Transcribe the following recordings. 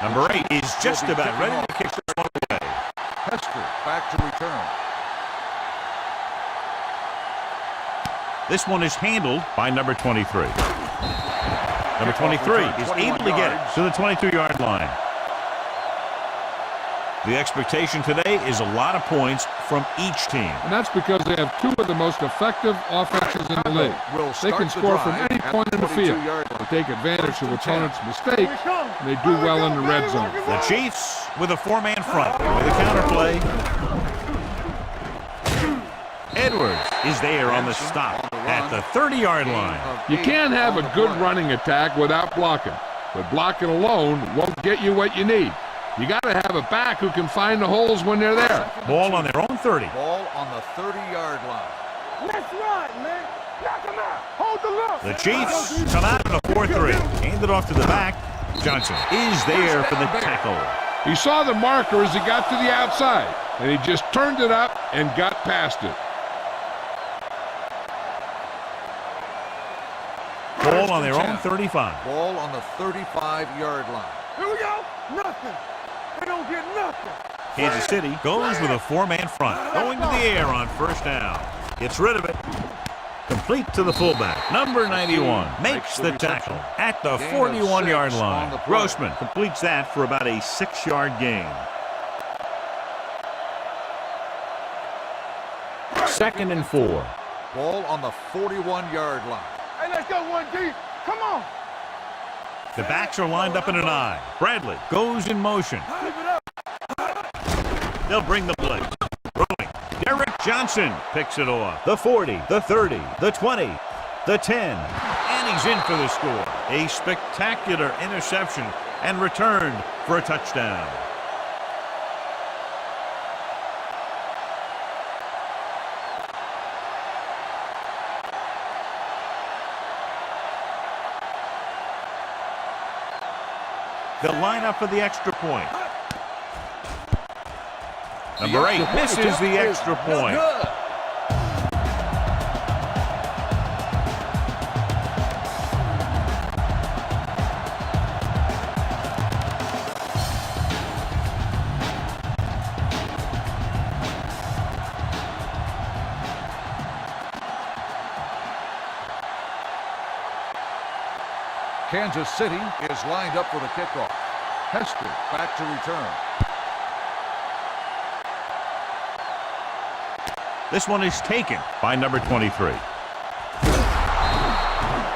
Number 8 is just about ready to kick this one away. Hester back to return. This one is handled by number 23. Number 23 is able to get it to the 22-yard line. The expectation today is a lot of points from each team. And that's because they have two of the most effective offenses in the league. They can score from any point in the field. They take advantage of opponents' mistakes, and they do well in the red zone. The Chiefs with a four-man front with a counterplay. Edwards is there on the stop at the 30-yard line. You can't have a good running attack without blocking, but blocking alone won't get you what you need. You got to have a back who can find the holes when they're there. Ball on their own 30. Ball on the 30-yard line. Let's ride, man. Knock him out. Hold the look. The Chiefs come out in a 4-3. Hand it off to the back. Johnson is there for the tackle. He saw the marker as he got to the outside, and he just turned it up and got past it. Ball on their own 35. Ball on the 35-yard line. Here we go. Nothing. They don't get nothing. Kansas City goes with a four-man front, going to the air on first down. Gets rid of it. Complete to the fullback. Number 91 makes the tackle at the 41-yard line. Grossman completes that for about a 6-yard gain. Second and 4. Ball on the 41-yard line. Hey, let's go one deep. Come on. The backs are lined up in an I. Bradley goes in motion. They'll bring the blitz. Rolling. Derek Johnson picks it off. The 40, the 30, the 20, the 10. And he's in for the score. A spectacular interception and returned for a touchdown. The lineup for the extra point. Number 8 misses the extra point. Kansas City is lined up for the kickoff. Hester back to return. This one is taken by number 23.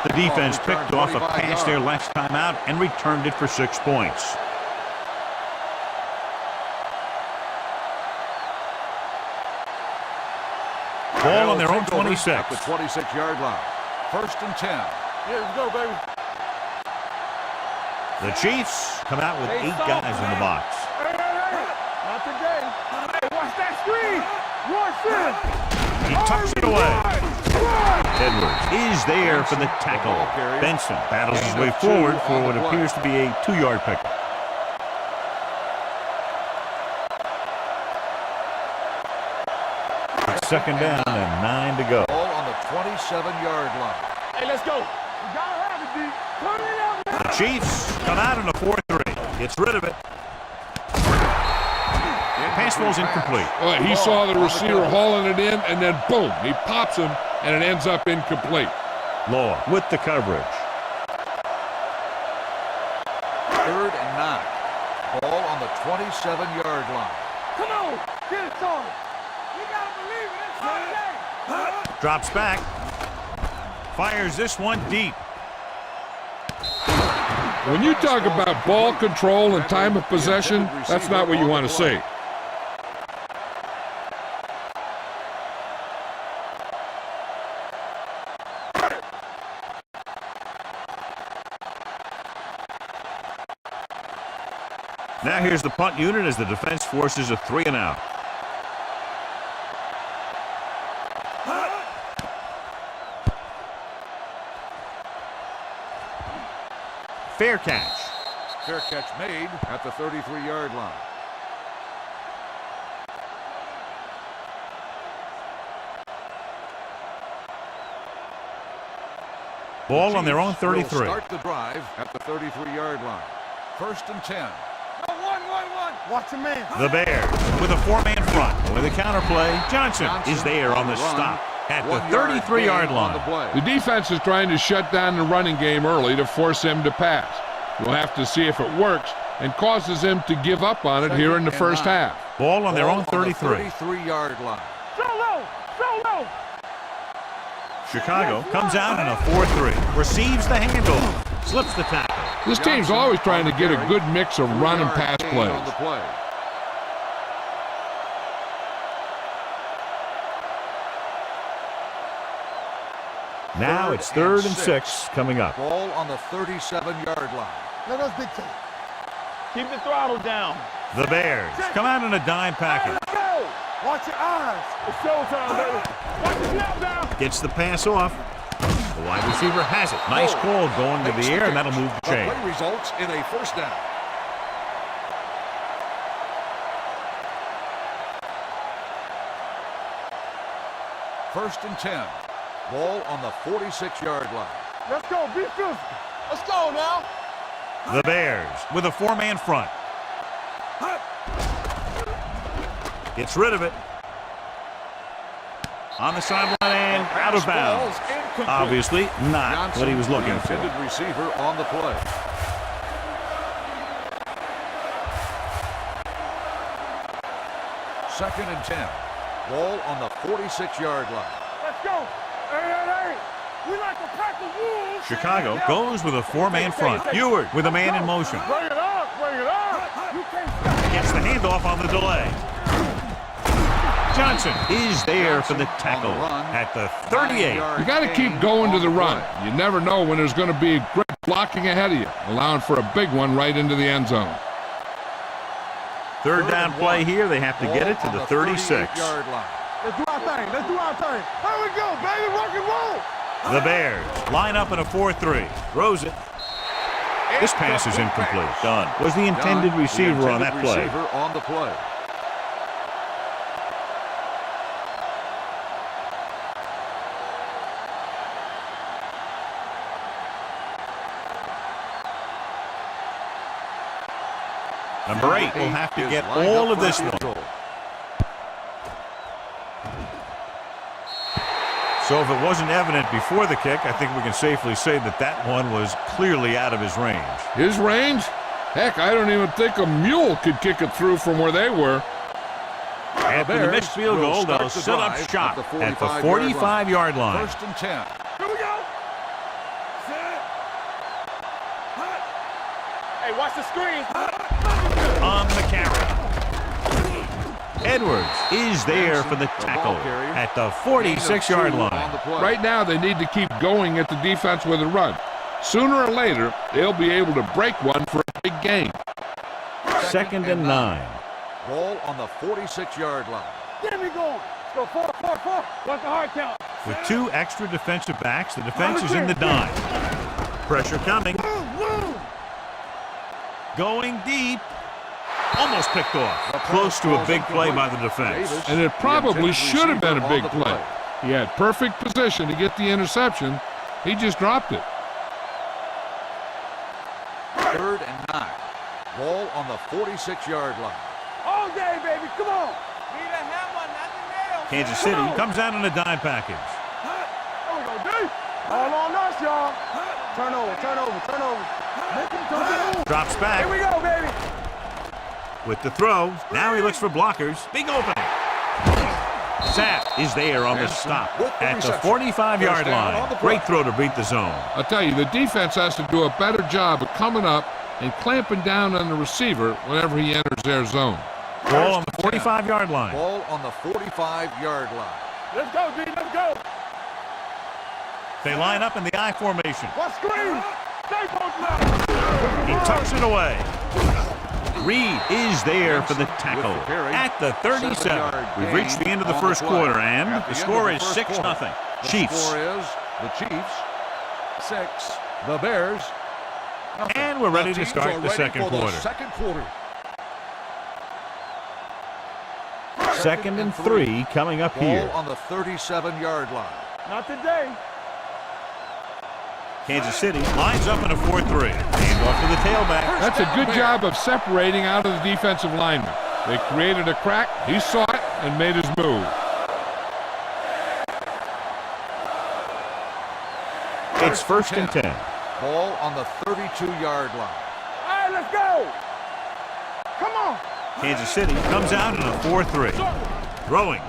The defense picked off a pass there last time out and returned it for 6 points. Ball on their own 26. At the 26-yard line. First and 10. Here we go, baby. The Chiefs come out with 8 guys in the box. Hey, not today. Hey, watch that screen. Watch it. He tucks it away. Edwards is there for the tackle. Benson battles his way forward for what appears to be a 2-yard pickup. Second down and 9 to go. Ball on the 27-yard line. Hey, let's go. You gotta have it, D. Turn it up. The Chiefs come out in a 4-3. Gets rid of it. Pass ball's incomplete. He saw the receiver hauling it in, and then boom, he pops him, and it ends up incomplete. Law with the coverage. Third and 9. Ball on the 27-yard line. Come on. Get it on. You gotta believe it. It's our day. Drops back. Fires this one deep. When you talk about ball control and time of possession, that's not what you want to see. Now here's the punt unit as the defense forces a 3 and out. Fair catch. Fair catch made at the 33-yard line. Ball on their own 33. Start the drive at the 33-yard line. First and 10. Watch your man. The Bears with a four-man front. With a counterplay, Johnson is there on the stop at the 33-yard line. The defense is trying to shut down the running game early to force him to pass. We'll have to see if it works and causes him to give up on it here in the first half. Ball on their own 33. 33-yard line. So low. So low. Chicago comes out in a 4-3. Receives the handoff. Slips the tackle. This team's always trying to get a good mix of run and pass plays. On the play. Now it's 3rd and 6 coming up. Ball on the 37-yard line. Let us dictate. Keep the throttle down. The Bears come out in a dime package. Let's go. Watch your eyes. It's showtime, baby. Watch the snap down. Gets the pass off. The wide receiver has it. Nice call going to the air, and that'll move the The chain. play results in a first down. First and 10. Ball on the 46-yard line. Let's go. Be physical. Let's go now. The Bears with a four-man front. Gets rid of it. On the sideline and out of bounds. Obviously not what he was looking for. Intended receiver on the play. Second and 10. Ball on the 46-yard line. Let's go. Hey. We like to pack the wolves. Chicago goes with a four-man front. Ewert with a man in motion. Bring it up. Bring it up. You can't stop. Gets the handoff on the delay. Johnson is there for the tackle at the 38. You got to keep going to the run. You never know when there's going to be great blocking ahead of you, allowing for a big one right into the end zone. Third down play here. They have to get it to the 36. Let's do our thing. Let's do our thing. Here we go, baby. Rock and roll. The Bears line up in a 4-3. Throws it. This pass is incomplete. Dunn was the intended receiver on that play. Receiver on the play. Number 8 will have to get all of this one. So if it wasn't evident before the kick, I think we can safely say that that one was clearly out of his range. His range? Heck, I don't even think a mule could kick it through from where they were. After the missed field goal, they'll set up shop at the 45-yard line. First and 10. Here we go. Set. Hey, watch the screen. On the carry. Edwards is there for the tackle at the 46-yard line. Right now, they need to keep going at the defense with a run. Sooner or later, they'll be able to break one for a big gain. Second and 9. Ball on the 46-yard line. Get me going. Let's go 4. What's the hard count? With 2 extra defensive backs, the defense is in the dime. Pressure coming. Going deep. Almost picked off. Close to a big play by the defense. And it probably should have been a big play. He had perfect position to get the interception. He just dropped it. Third and 9. Ball on the 46-yard line. All day, baby. Come on. Need a hammer, not the nail. Kansas City comes out in a dime package. There we go, D. All on us, y'all. Turn over. Make him turn. Drops back. Here we go, baby. With the throw, now he looks for blockers. Big opening. Sapp is there on the stop at the 45-yard line. Great throw to beat the zone. I'll tell you, the defense has to do a better job of coming up and clamping down on the receiver whenever he enters their zone. Ball on the 45-yard line. Ball on the 45-yard line. Let's go, D. Let's go. They line up in the I formation. What screen? Stay posted out. He tucks it away. Reed is there for the tackle at the 37. We've reached the end of the first quarter, and the score is 6-0. Chiefs. The score is the Chiefs 6, the Bears nothing. And we're ready to start the second quarter. Second and 3 coming up here. Ball on the 37-yard line. Not today. Kansas City lines up in a 4-3. Handoff to the tailback. That's a good job of separating out of the defensive lineman. They created a crack, he saw it, and made his move. It's 1st and 10. Ball on the 32-yard line. All right, let's go. Come on. Kansas City comes out in a 4-3. Throwing.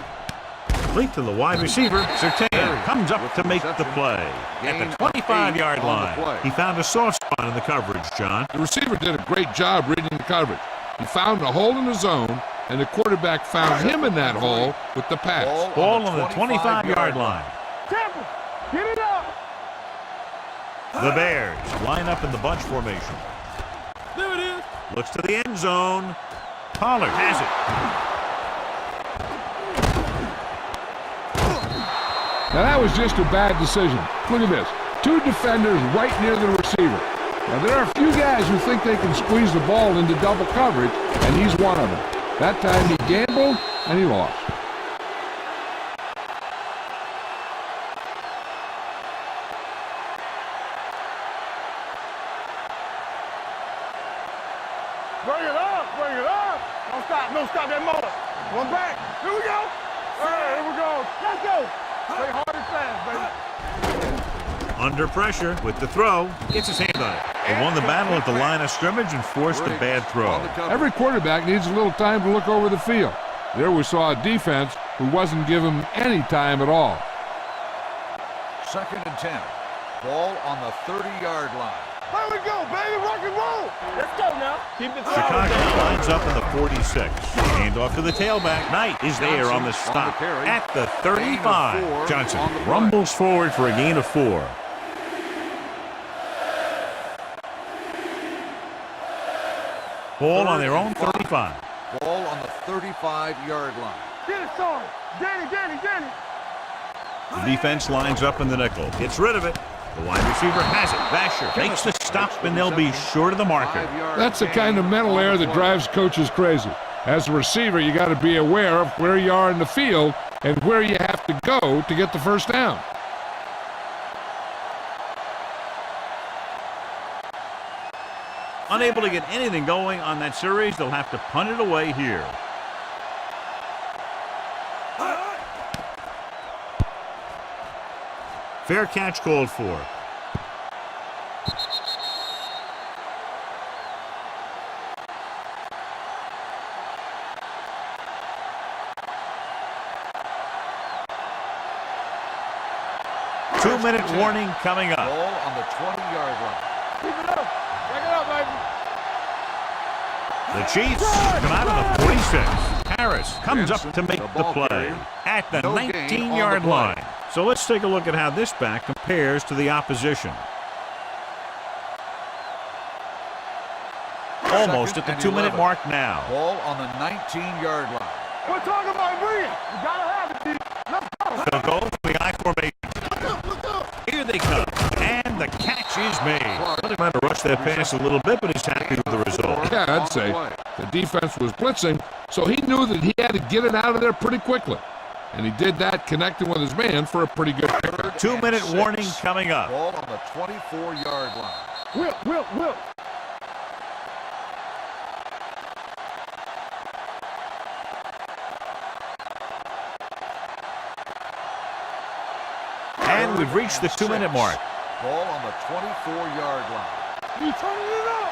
Complete to the wide receiver. Surtain comes up to make the play. At the 25-yard line, he found a soft spot in the coverage, John. The receiver did a great job reading the coverage. He found a hole in the zone, and the quarterback found him in that hole with the pass. Ball on the 25-yard line. Temple, get it up. The Bears line up in the bunch formation. There it is. Looks to the end zone. Pollard has it. Now that was just a bad decision. Look at this. 2 defenders right near the receiver. Now there are a few guys who think they can squeeze the ball into double coverage, and he's one of them. That time he gambled, and he lost. Bring it up, bring it up. Don't stop that motor. One back. Here we go. All right, here we go. Let's go. Play hard and fast, baby. Under pressure with the throw. Gets his hand on it. They won the battle at the line of scrimmage and forced a bad throw. Every quarterback needs a little time to look over the field. There we saw a defense who wasn't given him any time at all. 2nd and 10. Ball on the 30-yard line. There we go, baby. Rock and roll. Let's go now. Keep it Chicago lines up in the 46. Handoff to the tailback. Knight is there on the stop at the 35. Johnson rumbles forward for a gain of 4. Ball on their own 35. Ball on the 35-yard line. Get it, son. Danny. The defense lines up in the nickel. Gets rid of it. The wide receiver has it. Vasher makes the stop, and they'll be short of the marker. That's the kind of mental error that drives coaches crazy. As a receiver, you got to be aware of where you are in the field and where you have to go to get the first down. Unable to get anything going on that series, they'll have to punt it away here. Fair catch called for. Two-minute warning coming up. Ball on the 20-yard line. Keep it up. Break it up, baby. The Chiefs come out of the 46. Harris comes up to make the play at the 19-yard line. So let's take a look at how this back compares to the opposition. Almost at the 2-minute mark now. Ball on the 19-yard line. We're talking about bringing. You gotta have it, D. Let's go. They'll go for the I formation. Here they come, and the catch is made. They might have rushed that pass a little bit, but he's happy with the result. Yeah, I'd say the defense was blitzing, so he knew that he had to get it out of there pretty quickly. And he did that, connecting with his man for a pretty good pickup. 2-minute warning coming up. Ball on the 24-yard line. Will. And we've reached the 2-minute mark. Ball on the 24-yard line. He's turning it up.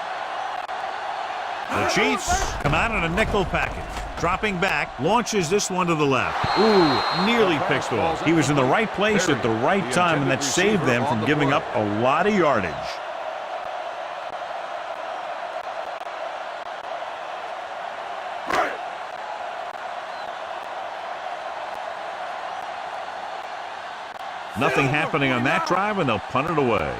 The Chiefs come out in a nickel package. Dropping back, launches this one to the left. Ooh, nearly picked off. He was in the right place at the right time, and that saved them from giving up a lot of yardage. Nothing happening on that drive, and they'll punt it away.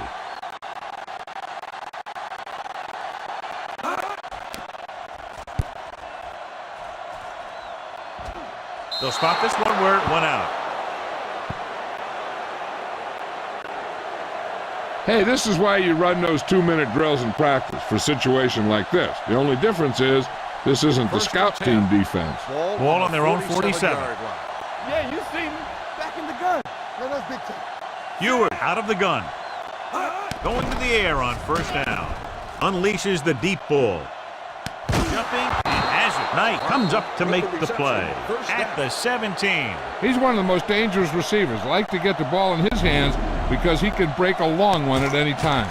They'll spot this one where it went out. Hey, this is why you run those 2-minute drills in practice for a situation like this. The only difference is this isn't the scout team defense. Ball on their own 47. Yeah, you see me. Back in the gun. That's big time. Ewert out of the gun. Going to the air on first down. Unleashes the deep ball. Jumping and has it. Knight comes up to make the play at the 17. He's one of the most dangerous receivers. Like to get the ball in his hands because he can break a long one at any time.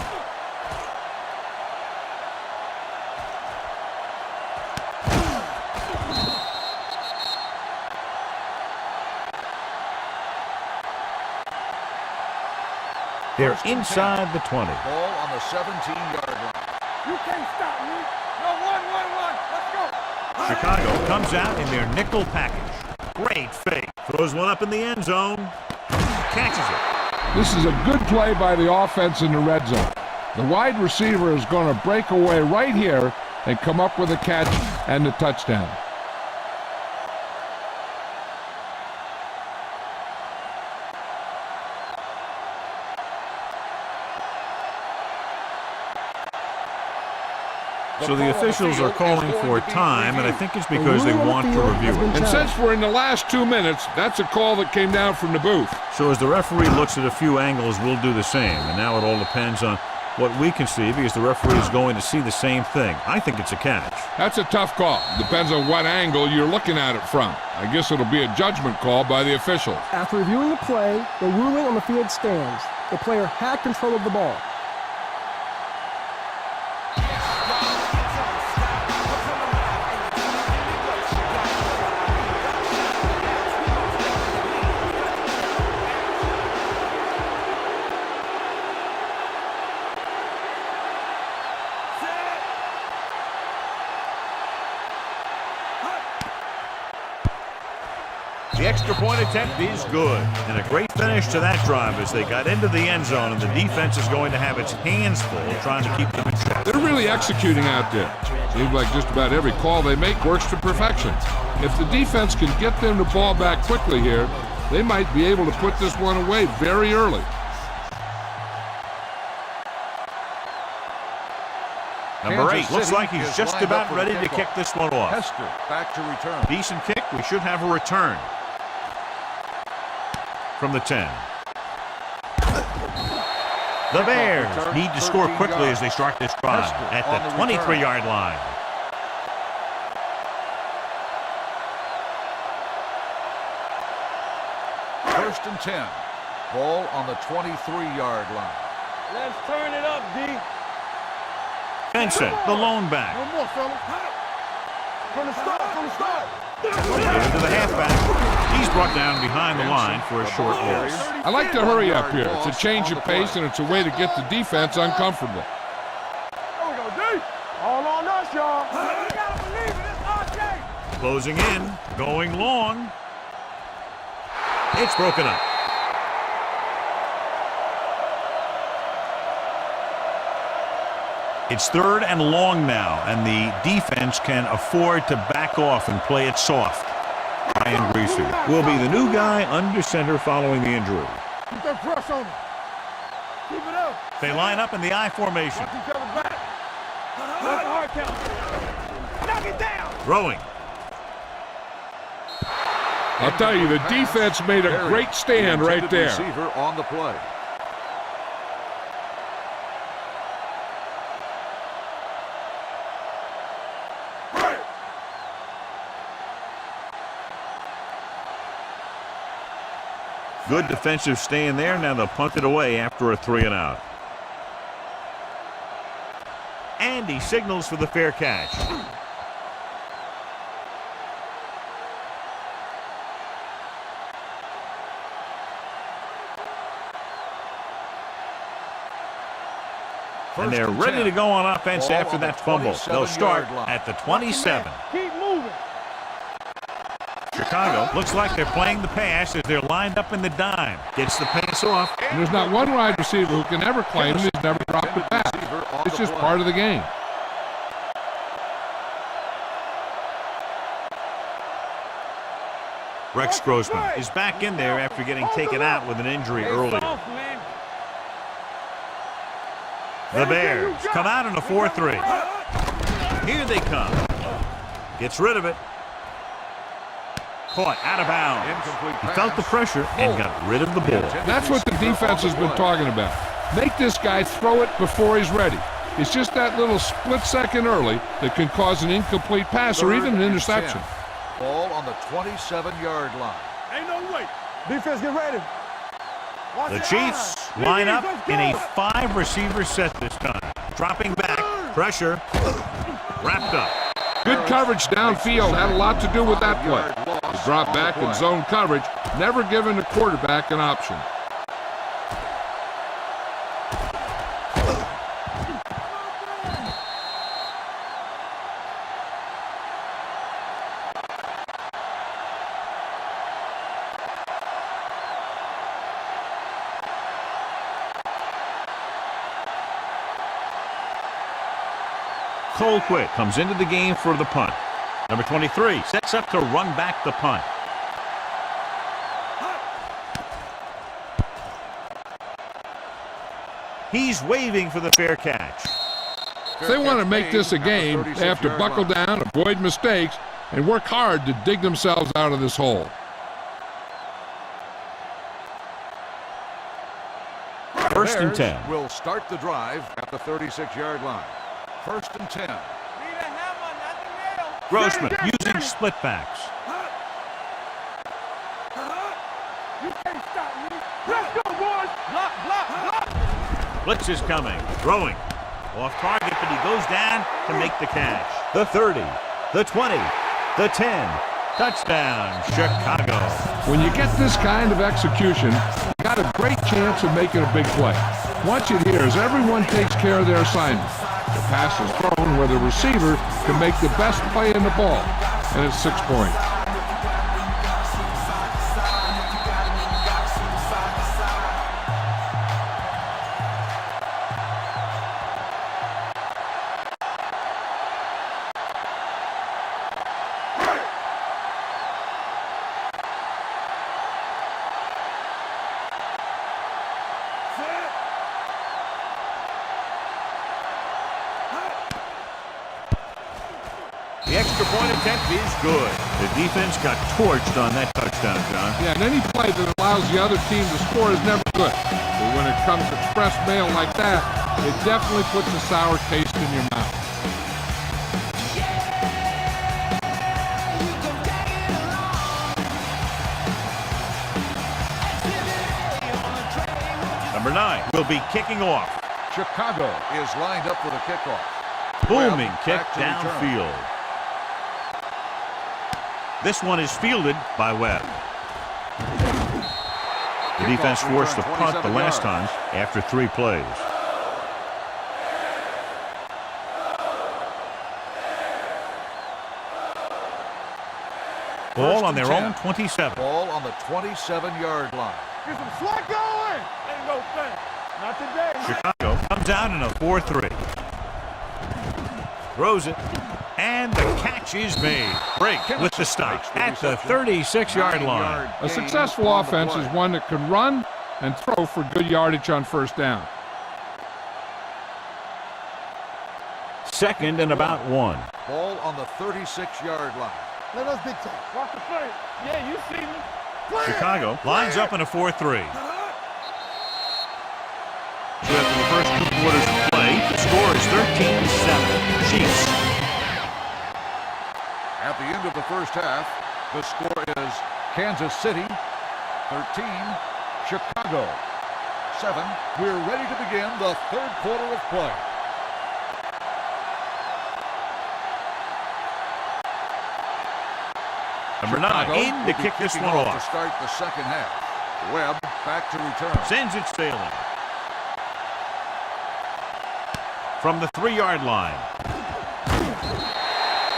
They're inside the 20. Ball on the 17-yard line. You can't stop me. No, one. Let's go. Chicago comes out in their nickel package. Great fake. Throws one up in the end zone. Catches it. This is a good play by the offense in the red zone. The wide receiver is going to break away right here and come up with a catch and the touchdown. So the officials are calling for time, and I think it's because they want to review it. And since we're in the last 2 minutes, that's a call that came down from the booth. So as the referee looks at a few angles, we'll do the same. And now it all depends on what we can see, because the referee is going to see the same thing. I think it's a catch. That's a tough call. Depends on what angle you're looking at it from. I guess it'll be a judgment call by the official. After reviewing the play, the ruling on the field stands. The player had control of the ball. The extra point attempt is good. And a great finish to that drive as they got into the end zone, and the defense is going to have its hands full trying to keep them in check. They're really executing out there. Seems like just about every call they make works to perfection. If the defense can get them the ball back quickly here, they might be able to put this one away very early. Number 8 Kansas looks City like he's is just lined up about for the ready to kickoff. kick this one off. Hester back to return. Decent kick. We should have a return from the 10. The Bears need to score quickly as they start this drive at the 23-yard line. First and 10. Ball on the 23-yard line. Let's turn it up, D. Benson, the lone back. One more, fellas. From the start. Into the halfback. He's brought down behind the line for a short loss. I like to hurry up here. It's a change of pace, and it's a way to get the defense uncomfortable. There we go, D. All on us, y'all. You gotta believe it. It's RJ. Closing in, going long. It's broken up. It's 3rd and long now, and the defense can afford to back off and play it soft. Ryan Greasy will be the new guy under center following the injury. Keep that press on him. Keep it up. They line up in the I formation. Watch each other back. That's the hard count. Knock it down. Throwing. I'll tell you, the defense made a great stand right there. Receiver on the play. Good defensive stand there. Now they'll punt it away after a 3-and-out. And he signals for the fair catch. And they're ready to go on offense after that fumble. They'll start at the 27. Keep moving. Chicago looks like they're playing the pass as they're lined up in the dime. Gets the pass off. And there's not one wide receiver who can ever claim that he's never dropped a pass. It's just part of the game. Rex Grossman is back in there after getting taken out with an injury earlier. The Bears come out in a 4-3. Here they come. Gets rid of it. Caught out of bounds. He felt the pressure and got rid of the ball. That's what the defense has been talking about. Make this guy throw it before he's ready. It's just that little split second early that can cause an incomplete pass or even an interception. Ball on the 27-yard line. Ain't no way. Defense, get ready. Watch The your Chiefs eyes. line up Let's in a go. 5-receiver set this time. Dropping back, pressure, wrapped up. Good coverage downfield had a lot to do with that play. The drop back and zone coverage, never giving the quarterback an option. Colquitt comes into the game for the punt. Number 23 sets up to run back the punt. He's waving for the fair catch. If they want to make this a game, they have to buckle down, avoid mistakes, and work hard to dig themselves out of this hole. First and 10. Will start the drive at the 36-yard line. First and 10. Grossman using split backs. You can't stop me. Let's go, boys. Block, block, block. Blitz is coming. Throwing. Off target, but he goes down to make the catch. The 30, the 20, the 10. Touchdown, Chicago. When you get this kind of execution, you got a great chance of making a big play. Watch it here as everyone takes care of their assignment. The pass is thrown where the receiver can make the best play in the ball, and it's 6 points. The extra point attempt is good. The defense got torched on that touchdown, John. Yeah, and any play that allows the other team to score is never good. But when it comes to express mail like that, it definitely puts a sour taste in your mouth. Number 9 will be kicking off. Chicago is lined up for the kickoff. Booming Webb kick back to return. downfield. This one is fielded by Webb. The defense forced the punt the last time after 3 plays. Ball on their own 27. Ball on the 27-yard line. Get some slack going. Ain't no thing. Not today. Chicago comes out in a 4-3. Throws it. And the catch is made. Break with the stop at the 36-yard line. A successful offense is one that can run and throw for good yardage on first down. Second and about 1. Ball on the 36-yard line. Let us dictate. Watch the play. Yeah, you see me. Play. Chicago lines up in a 4-3. So after the first 2 quarters of play, the score is 13-7. Chiefs. At the end of the first half, the score is Kansas City 13, Chicago 7. We're ready to begin the third quarter of play. Number 9 in to kick this one to off. start the second half. Webb back to return. Sends it sailing. From the 3-yard line.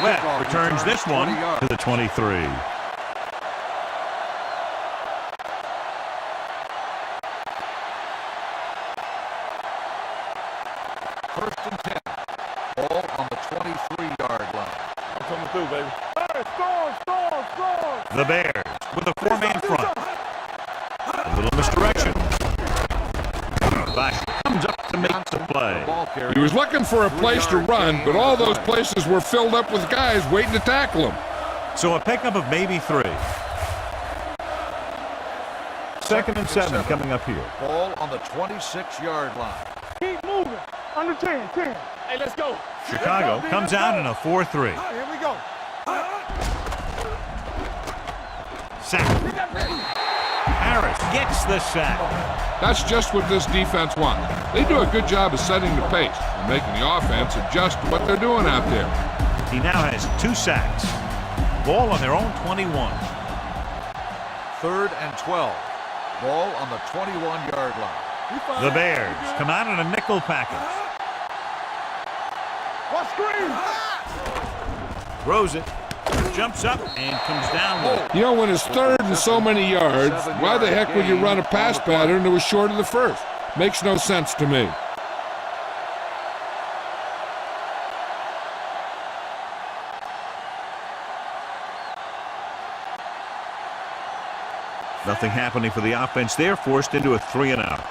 Webb returns this one to the 23. First and 10. Ball on the 23-yard line. I'm coming through, baby. Hey, score. The Bears with a 4-man front. A little misdirection. Bash comes up to make the play. He was looking for a place to run, but all those places were filled up with guys waiting to tackle him. So a pickup of maybe 3. Second and 7 coming up here. Ball on the 26-yard line. Keep moving. Under 10, 10. Hey, let's go. Chicago comes out in a 4-3. Here we go. Sack. Harris gets the sack. That's just what this defense wants. They do a good job of setting the pace and making the offense adjust to what they're doing out there. He now has 2 sacks. Ball on their own 21. 3rd and 12. Ball on the 21-yard line. The Bears come out in a nickel package. What screen? Throws it. Jumps up and comes down with it. You know, when it's 3rd and so many yards, why the heck would you run a pass pattern that was short of the first? Makes no sense to me. Nothing happening for the offense there, forced into a 3-and-out.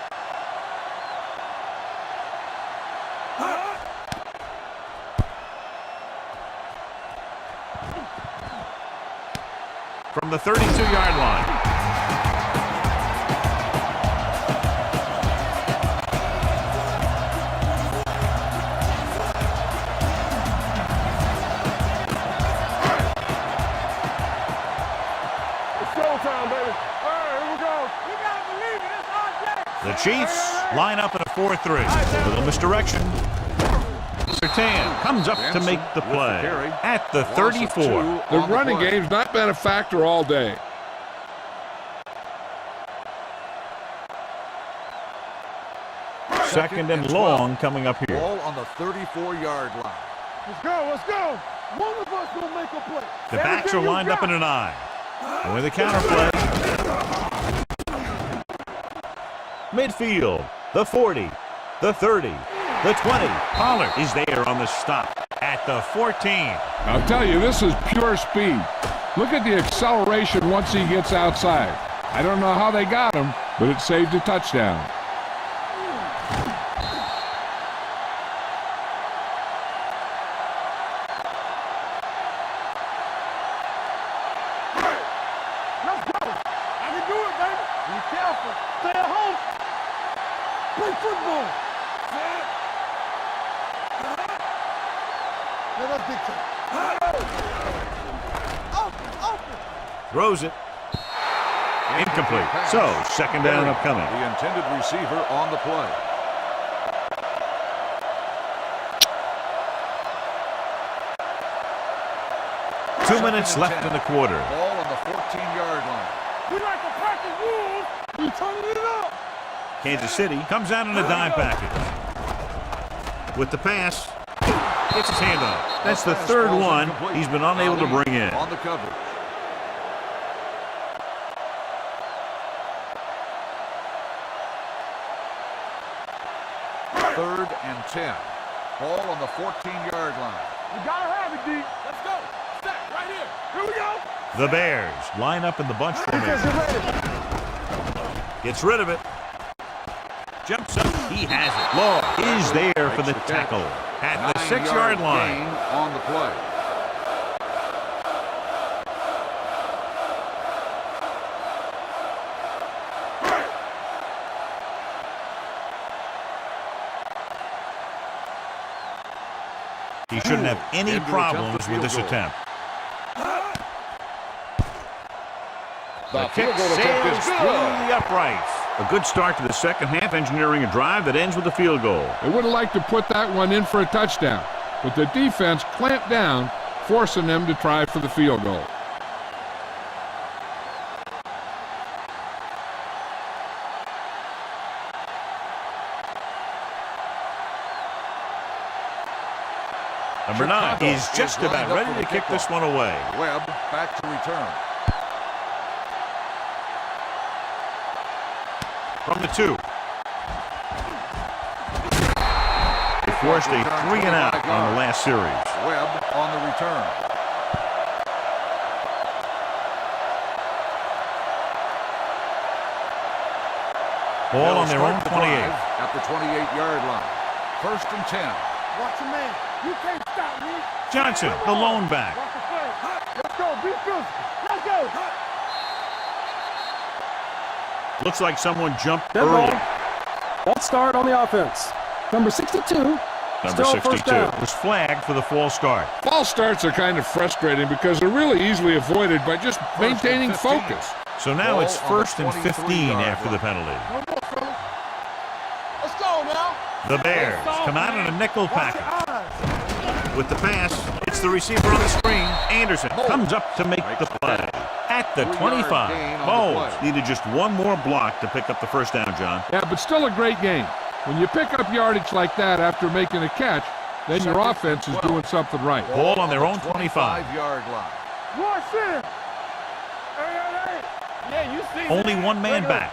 From the 32-yard line. It's showtime, baby. All right, here we go. You gotta believe it. It's our day. The Chiefs line up in a 4-3. A little misdirection. Surtain comes up to make the play at the 34. The running game's not been a factor all day. Second and long coming up here. Ball on the 34-yard line. Let's go, let's go. One of us will make a play. The backs are lined up in an I. And with a counter play. Midfield, the 40, the 30, the 20. Pollard is there on the stop at the 14. I'll tell you, this is pure speed. Look at the acceleration once he gets outside. I don't know how they got him, but it saved a touchdown. Let's go. I can do it, baby. Be careful. Stay at home. Play football. Let us dictate. Throws it. Incomplete. So, second down upcoming. The intended receiver on the play. Two minutes left in the quarter. Ball on the 14-yard line. We like to practice rules. We turning it up. Kansas City comes out in a dime package. With the pass, gets his hand on it. That's the third one he's been unable to bring in. On the coverage. Third and 10. Ball on the 14-yard line. You gotta have it, D. Let's go. Stack right here. Here we go. The Bears line up in the bunch Defense, formation. get ready. Gets rid of it. Jumps up. He has it. Law is there for the tackle at the 6-yard line. Gain on the play. He shouldn't have any Into problems attempt with the this field goal. attempt. The The kick field goal attempt sails is through good. the uprights. A good start to the second half, engineering a drive that ends with a field goal. They would have liked to put that one in for a touchdown, but the defense clamped down, forcing them to try for the field goal. Number 9 is just about ready to kick this one away. Webb back to return. From the 2. They forced a 3-and-out on the last series. Webb on the return. Ball on their They'll own start the 28. drive at the 28-yard line. First and 10. Watch your man. You can't stop me. Johnson, the lone back. Watch the play. Let's go. Be physical. Let's go. Looks like someone jumped Dead early. ball. False start on the offense. Number 62. Number Still first 62 down. was flagged for the false start. False starts are kind of frustrating because they're really easily avoided by just maintaining focus. So now Ball it's on the first and 23 15 yard after the line. penalty. One more, fellas. Let's go now. The Bears come out in a nickel package. With the pass, it's the receiver on the screen. Anderson comes up to make the play. At the 25, gain on the Bowles play. needed just one more block to pick up the first down, John. Yeah, but still a great game. When you pick up yardage like that after making a catch, then your Second offense is 12. doing something right. Ball on their the own 25. 25-yard line. One center. Hey. Yeah, you see. Only one man back.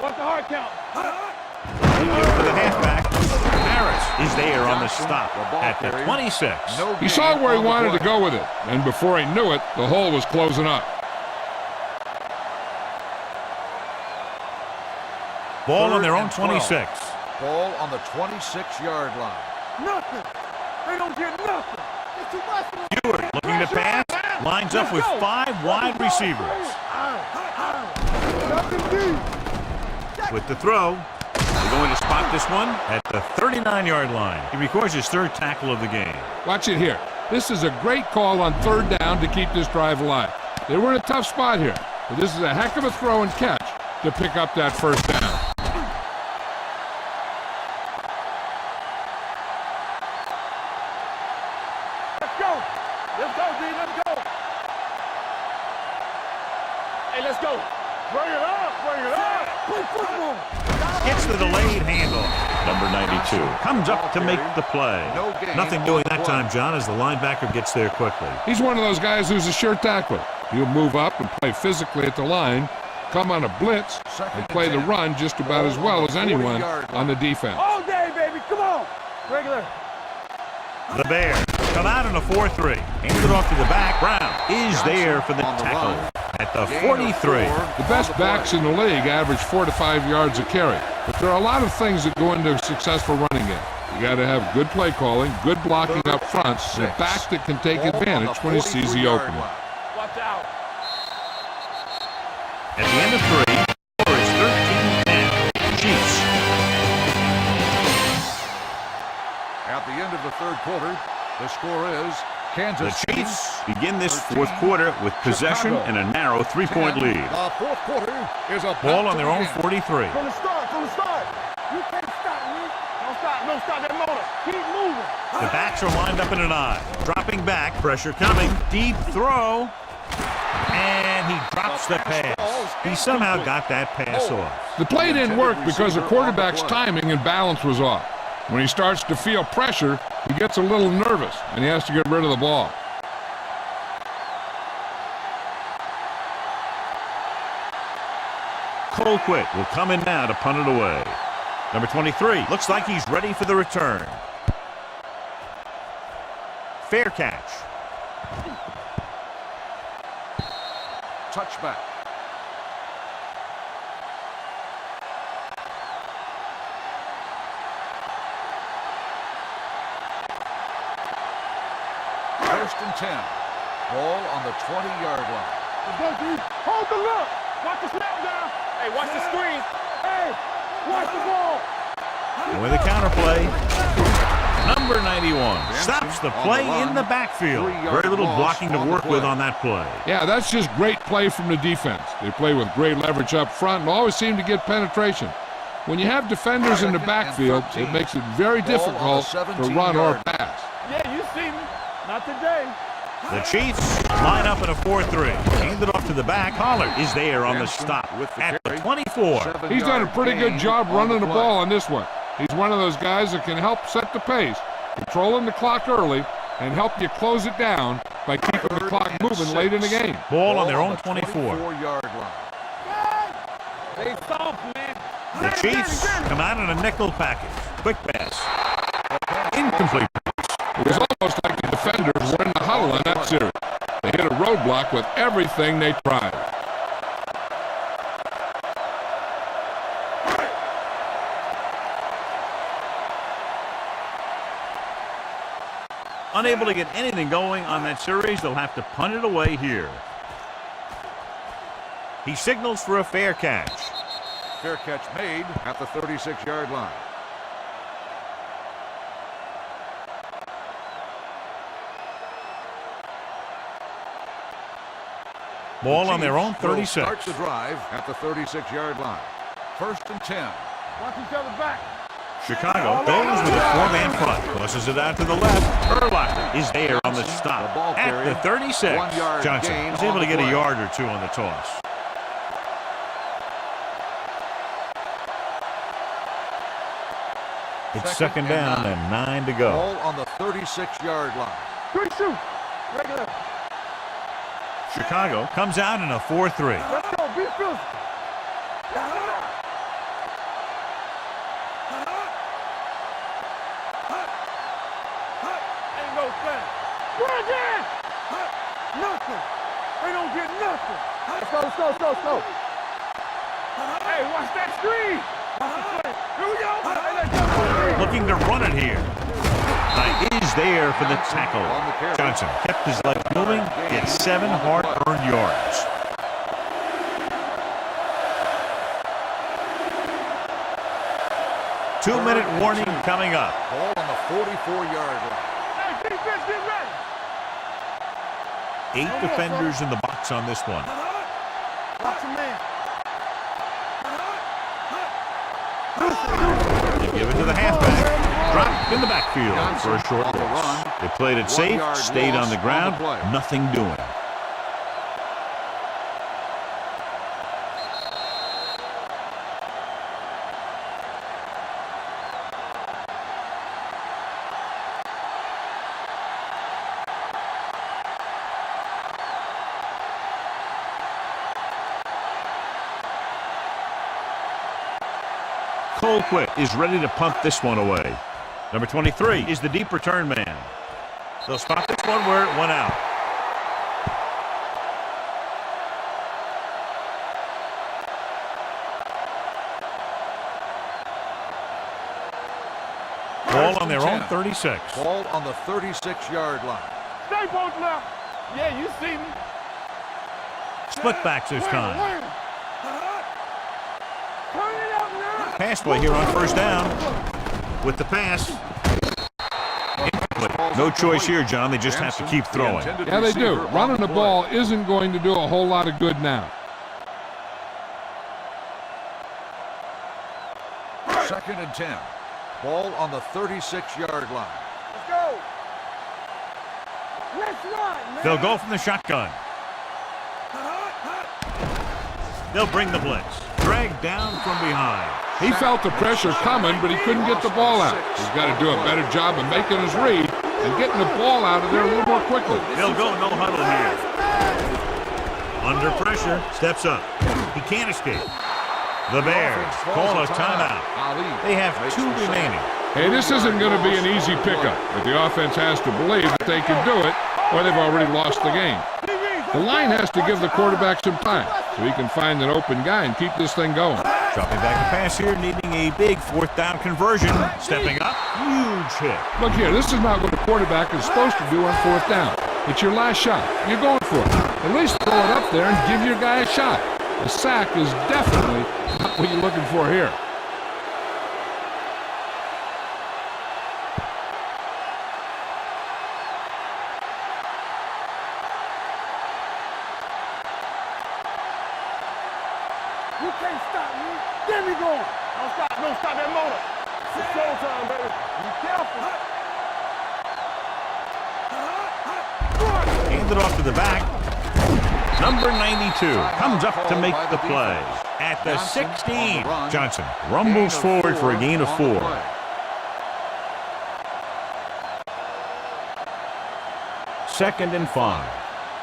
What's the hard count? For the halfback, Harris is there on the stop at the 26. No He gain saw where he on the wanted to play. go with it, and before he knew it, the hole was closing up. Ball on their Third own and 12. 26. Ball on the 26-yard line. Nothing. They don't get nothing. It's too much for them. Stewart looking to pass, lines up with 5 wide receivers. Nothing deep. With the throw, they're going to spot this one at the 39-yard line. He records his third tackle of the game. Watch it here. This is a great call on third down to keep this drive alive. They were in a tough spot here, but this is a heck of a throw and catch to pick up that first down. Let's go. Let's go, D. Let's go. Hey, let's go. Bring it up. Bring it up. Play football. Gets the delayed handoff. Number 92 comes up to make the play. No gain Nothing on doing the that play. time, John, as the linebacker gets there quickly. He's one of those guys who's a sure tackler. He'll move up and play physically at the line, come on a blitz, and play the run just about as well as anyone on the defense. All day, baby. Come on. Regular. The Bears come out in a 4-3. Hands it off to the back. Brown is there for the on the tackle run. at the Gain of 43. 4 The on best play. backs in the league average 4 to 5 yards a carry, but there are a lot of things that go into a successful running game. You got to have good play calling, good blocking up front, and a back that can take Ball on the advantage when he sees the 43-yard opening. line. Watch out. At the end of 3, score is 13-10. Chiefs. At the end of the third quarter, the score is The Kansas City. Chiefs begin this fourth quarter with possession and a narrow 3-point lead. The fourth quarter is a Ball on their own 43. From the start. You can't stop me. Don't stop that motor. Keep moving. The backs are lined up in an I. Dropping back, pressure coming, deep throw, and he drops the pass. He somehow got that pass off. The play didn't work because the quarterback's timing and balance was off. When he starts to feel pressure, he gets a little nervous, and he has to get rid of the ball. Colquitt will come in now to punt it away. Number 23 looks like he's ready for the return. Fair catch. Touchback. First and 10. Ball on the 20-yard line. Let's go, D. Hold the look. Watch the snap down. Hey, watch the screen. Hey, watch the ball. And with a counter play, number 91 stops the play in the backfield. Very little blocking to work with on that play. Yeah, that's just great play from the defense. They play with great leverage up front and always seem to get penetration. When you have defenders in the backfield, it makes it very difficult to run or pass. Yeah, you see me. Not today. The Chiefs line up in a 4-3. Hand it off to the back. Pollard is there on the stop at the 24. He's done a pretty good job running the ball on this one. He's one of those guys that can help set the pace, controlling the clock early, and help you close it down by keeping the clock moving late in the game. Ball on their own 24. 24-yard line. They soft, man. The Chiefs come out in a nickel package. Quick pass. Incomplete. It was almost like the defenders were in the huddle in that series. They hit a roadblock with everything they tried. Unable to get anything going on that series, they'll have to punt it away here. He signals for a fair catch. Fair catch made at the 36-yard line. Ball on their own Chiefs will 36. Start the drive at the 36-yard line. 1st and 10. Watch each other back. Chicago goes with a four-man front. Pushes it out to the left. Urlacher is there on the stop. The ball At carrier, the 36. 1 yard Johnson gain is able on to the get a play. yard or two on the toss. It's second down and 9 to go. Ball on the 36-yard line. Quick shoot. Regular. Chicago comes out in a 4-3. Let's go. Be physical. Ain't no thing. Run again. Nothing. They don't get nothing. Let's go, let's go, let's go, let's go. Hey, watch that screen. Watch the play. Here we go. Hey, let's go. Looking to run it here. Knight is there for the tackle. Johnson kept his legs moving. Gets 7 hard-earned yards. Two-minute warning coming up. Ball on the 44-yard line. Hey, defense, get ready. 8 defenders in the box on this one. Watch your man. They give it to the halfback. Dropped in the backfield for a short on the loss. run. They played it 1 safe, yard stayed loss on the on the ground, play. nothing doing. Colquitt is ready to punt this one away. Number 23 is the deep return man. They'll spot this one where it went out. Ball on their own 36. Ball on the 36-yard line. Stay both left. Yeah, you see me. Split backs this time. Wait. Turn it up now. Pass play here on first down. With the pass. Incomplete. No choice here, John. They just have to keep throwing. Yeah, they do. Running the ball isn't going to do a whole lot of good now. 2nd and 10. Ball on the 36-yard line. Let's go. Let's run, man. They'll go from the shotgun. They'll bring the blitz. Dragged down from behind. He felt the pressure coming, but he couldn't get the ball out. He's got to do a better job of making his read and getting the ball out of there a little more quickly. They'll go no huddle here. Under pressure, steps up. He can't escape. The Bears call a timeout. They have 2 remaining. Hey, this isn't going to be an easy pickup, but the offense has to believe that they can do it, or they've already lost the game. The line has to give the quarterback some time so he can find an open guy and keep this thing going. Dropping back to pass here, needing a big 4th down conversion. Stepping up, huge hit. Look here, this is not what a quarterback is supposed to do on 4th down. It's your last shot. You're going for it. At least throw it up there and give your guy a shot. A sack is definitely not what you're looking for here. You can't stop me. Get me going. Don't stop that motor. It's showtime, baby. Be careful. Handed off to the back. Number 92 comes up to make the play. At the 16, Johnson rumbles forward for a gain of 4. Second and 5.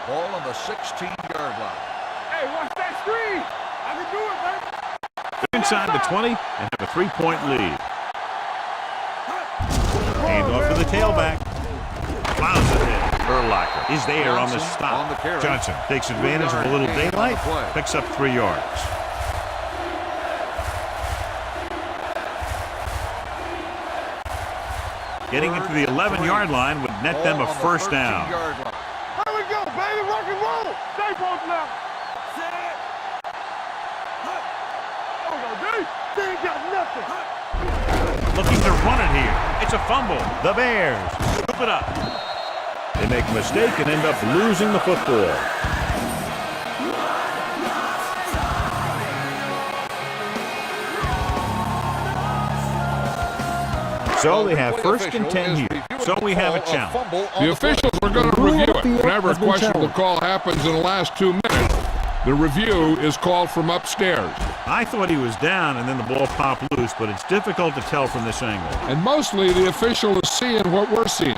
Ball on the 16-yard line. Hey, watch that screen. I can do it, baby. Inside the 20 and have a 3-point lead. Hand off to the tailback. Plows it in. Urlacher is there on the stop. Johnson takes advantage of a little daylight, picks up 3 yards. Getting into the 11-yard line would net them a first down. Here we go, baby. Rock and roll. Stay both left. Oh, no, dude. They ain't got nothing. Looking to run it here. It's a fumble. The Bears scoop it up. They make a mistake and end up losing the football. So they have first and 10 here. So we have a challenge. The officials are going to ruling review on the it. field Whenever a has been questionable challenged. call happens in the last 2 minutes, the review is called from upstairs. I thought he was down and then the ball popped loose, but it's difficult to tell from this angle. And mostly the official is seeing what we're seeing.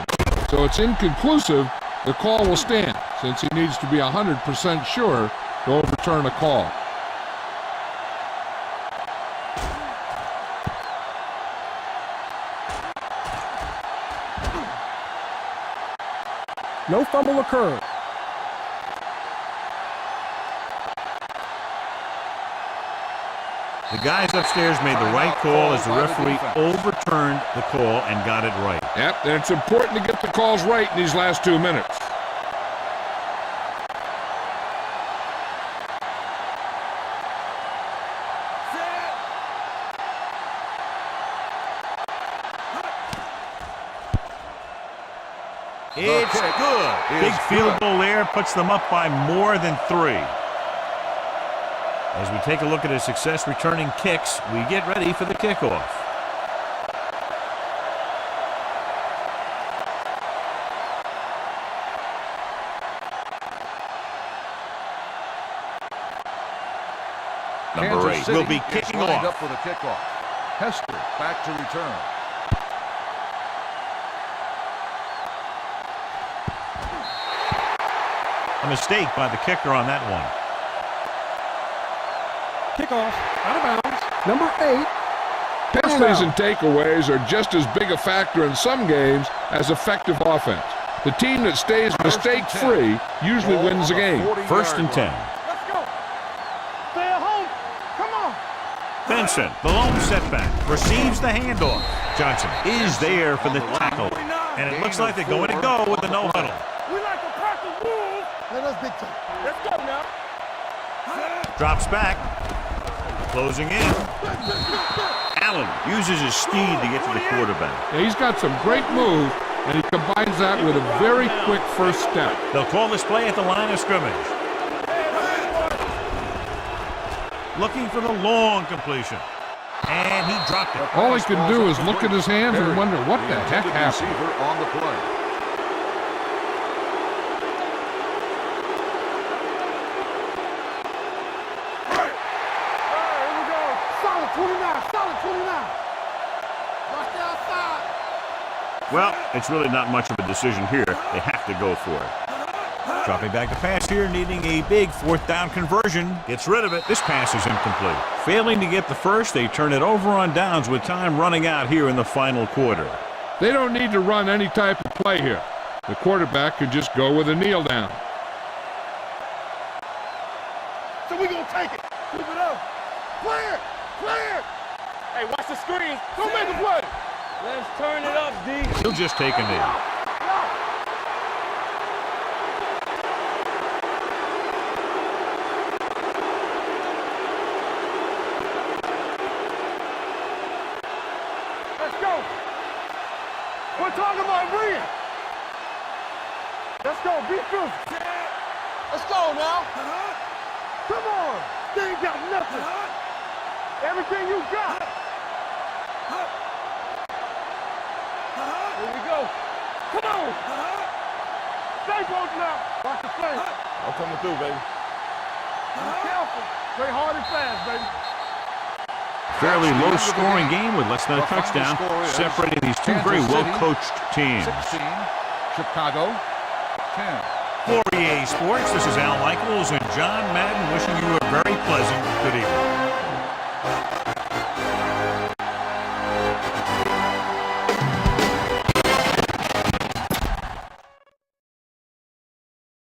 So it's inconclusive. The call will stand since he needs to be 100% sure to overturn a call. No fumble occurred. The guys upstairs made the right call as the referee overturned the call and got it right. Yep, and it's important to get the calls right in these last 2 minutes. It's good. Big field goal there puts them up by more than 3. As we take a look at his success returning kicks, we get ready for the kickoff. Number 8 will be kicking lined off. up for the kickoff. Hester back to return. A mistake by the kicker on that one. Kickoff. Out of bounds. Number 8. Penalties and takeaways are just as big a factor in some games as effective offense. The team that stays mistake-free usually wins the game. First and 10. Let's go. Stay at home. Come on. Benson, the lone setback, receives the handoff. Johnson is there for the tackle. And it looks like they're going to go with the no huddle. We like to practice rules. Let us big time. Let's go now. Drops back. Closing in. Allen uses his speed to get to the quarterback. Yeah, he's got some great moves, and he combines that with a very quick first step. They'll call this play at the line of scrimmage. Looking for the long completion. And he dropped it. All he can do is look at his hands and wonder what the heck happened. Receiver on the play. Here we go. Solid 29. Solid 29. Watch the outside. Well, it's really not much of a decision here. They have to go for it. Dropping back to pass here, needing a big fourth down conversion. Gets rid of it. This pass is incomplete. Failing to get the first, they turn it over on downs with time running out here in the final quarter. They don't need to run any type of play here. The quarterback could just go with a kneel down. So we gonna take it. Keep it up. Clear. Clear. Hey, watch the screen. Don't make a play. Let's turn it up, D. He'll just take a knee. Let's go. We're talking about Rhea. Let's go. Be physical. Let's go now. Come on. They ain't got nothing. Everything you got. Here we go. Come on. Stay close now. Watch the play. I'm coming through, baby. Be careful. Play hard and fast, baby. Fairly low-scoring game with less than a touchdown, separating these two very well-coached teams. 16, Chicago, 10. For EA Sports, this is Al Michaels and John Madden wishing you a very pleasant good evening.